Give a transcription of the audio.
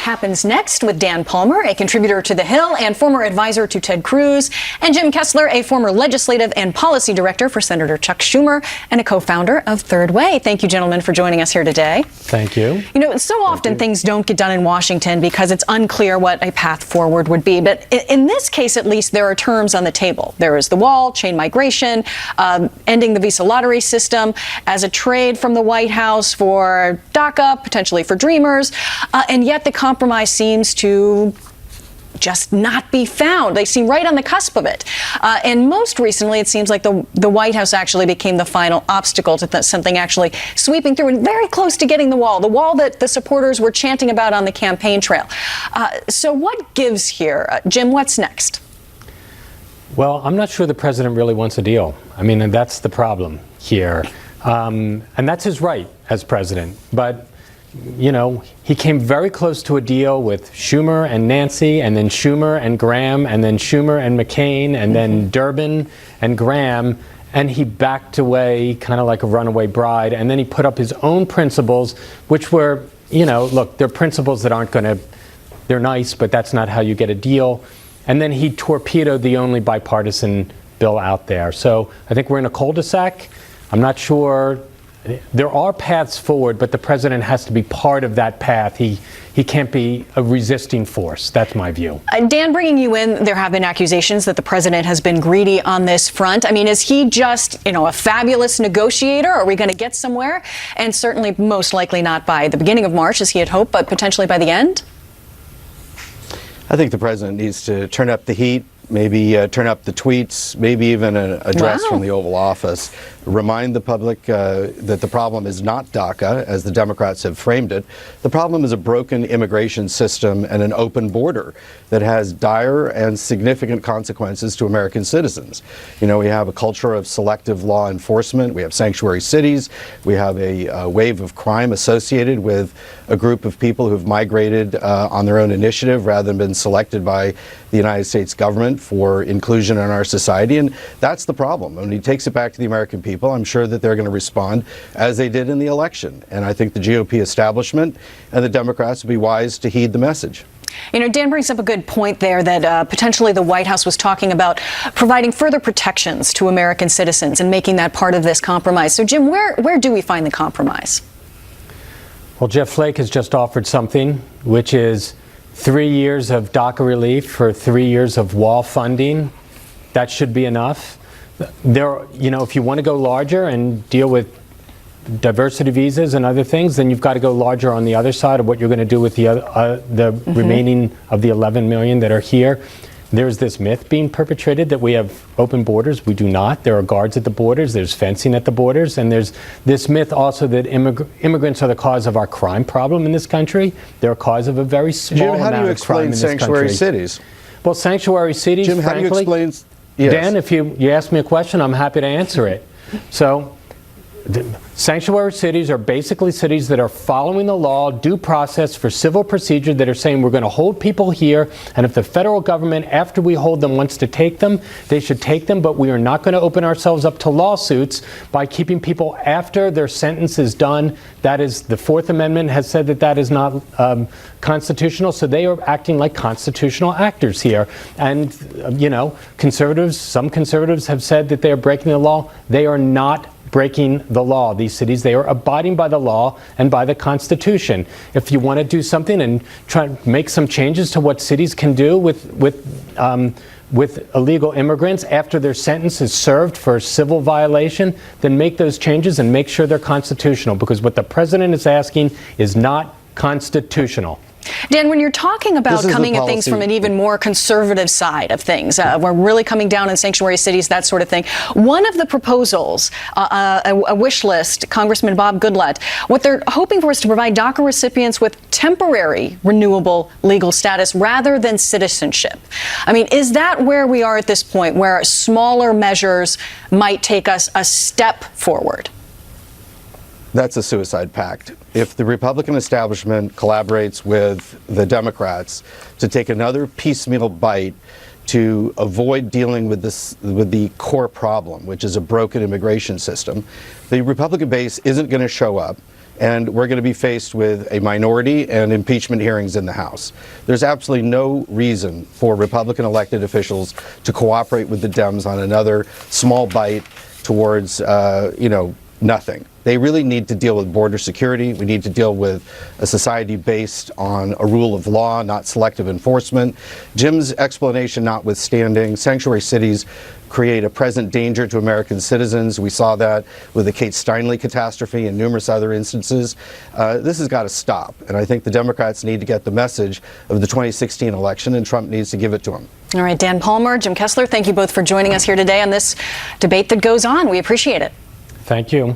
happens next with Dan Palmer, a contributor to The Hill and former advisor to Ted Cruz, and Jim Kessler, a former legislative and policy director for Senator Chuck Schumer and a co-founder of Third Way. Thank you, gentlemen, for joining us here today. Thank you. You know, so often things don't get done in Washington because it's unclear what a path forward would be. But in this case, at least, there are terms on the table. There is the wall, chain migration, ending the visa lottery system as a trade from the White House for DACA, potentially for Dreamers. And yet the compromise seems to just not be found. They seem right on the cusp of it. And most recently, it seems like the White House actually became the final obstacle to something actually sweeping through and very close to getting the wall that the supporters were chanting about on the campaign trail. So what gives here? Jim, what's next? Well, I'm not sure the president really wants a deal. I mean, and that's the problem here. And that's his right as president. But you know, he came very close to a deal with Schumer and Nancy, and then Schumer and Graham, and then Schumer and McCain, and then Durbin and Graham, and he backed away kind of like a runaway bride, and then he put up his own principles, which were, you know, look, they're principles that aren't going to, they're nice, but that's not how you get a deal. And then he torpedoed the only bipartisan bill out there. So I think we're in a cul-de-sac. I'm not sure. There are paths forward, but the president has to be part of that path. He can't be a resisting force. That's my view. Dan, bringing you in, there have been accusations that the president has been greedy on this front. I mean, is he just, you know, a fabulous negotiator? Are we going to get somewhere? And certainly, most likely not by the beginning of March, as he had hoped, but potentially by the end? I think the president needs to turn up the heat, maybe turn up the tweets, maybe even an address from the Oval Office. Remind the public that the problem is not DACA, as the Democrats have framed it. The problem is a broken immigration system and an open border that has dire and significant consequences to American citizens. You know, we have a culture of selective law enforcement. We have sanctuary cities. We have a wave of crime associated with a group of people who've migrated on their own initiative rather than been selected by the United States government for inclusion in our society. And that's the problem. When he takes it back to the American people, I'm sure that they're going to respond as they did in the election. And I think the GOP establishment and the Democrats will be wise to heed the message. You know, Dan brings up a good point there that potentially the White House was talking about providing further protections to American citizens and making that part of this compromise. So, Jim, where do we find the compromise? Well, Jeff Flake has just offered something, which is 3 years of DACA relief for 3 years of wall funding. That should be enough. You know, if you want to go larger and deal with diversity visas and other things, then you've got to go larger on the other side of what you're going to do with the remaining of the 11 million that are here. There's this myth being perpetrated that we have open borders. We do not. There are guards at the borders. There's fencing at the borders. And there's this myth also that immigrants are the cause of our crime problem in this country. They're a cause of a very small amount of crime in this country. Jim, how do you explain sanctuary cities? Well, sanctuary cities, Jim, frankly, how do you explain? Yes. Dan, if you ask me a question, I'm happy to answer it. So, sanctuary cities are basically cities that are following the law, due process for civil procedure, that are saying we're going to hold people here, and if the federal government, after we hold them, wants to take them, they should take them, but we are not going to open ourselves up to lawsuits by keeping people after their sentence is done. That is, the Fourth Amendment has said that that is not constitutional, so they are acting like constitutional actors here. And, you know, some conservatives have said that they are breaking the law. They are not breaking the law. These cities, they are abiding by the law and by the Constitution. If you want to do something and try to make some changes to what cities can do with illegal immigrants after their sentence is served for a civil violation, then make those changes and make sure they're constitutional, because what the president is asking is not constitutional. Dan, when you're talking about coming at things from an even more conservative side of things, we're really coming down on sanctuary cities, that sort of thing. One of the proposals, a wish list, Congressman Bob Goodlatte, what they're hoping for is to provide DACA recipients with temporary renewable legal status rather than citizenship. I mean, is that where we are at this point, where smaller measures might take us a step forward? That's a suicide pact. If the Republican establishment collaborates with the Democrats to take another piecemeal bite to avoid dealing with the core problem, which is a broken immigration system, the Republican base isn't going to show up. and we're going to be faced with a minority and impeachment hearings in the House. There's absolutely no reason for Republican elected officials to cooperate with the Dems on another small bite towards, nothing. They really need to deal with border security. We need to deal with a society based on a rule of law, not selective enforcement. Jim's explanation notwithstanding, sanctuary cities create a present danger to American citizens. We saw that with the Kate Steinle catastrophe and numerous other instances. This has got to stop. And I think the Democrats need to get the message of the 2016 election, and Trump needs to give it to them. All right, Dan Palmer, Jim Kessler, thank you both for joining us here today on this debate that goes on. We appreciate it. Thank you.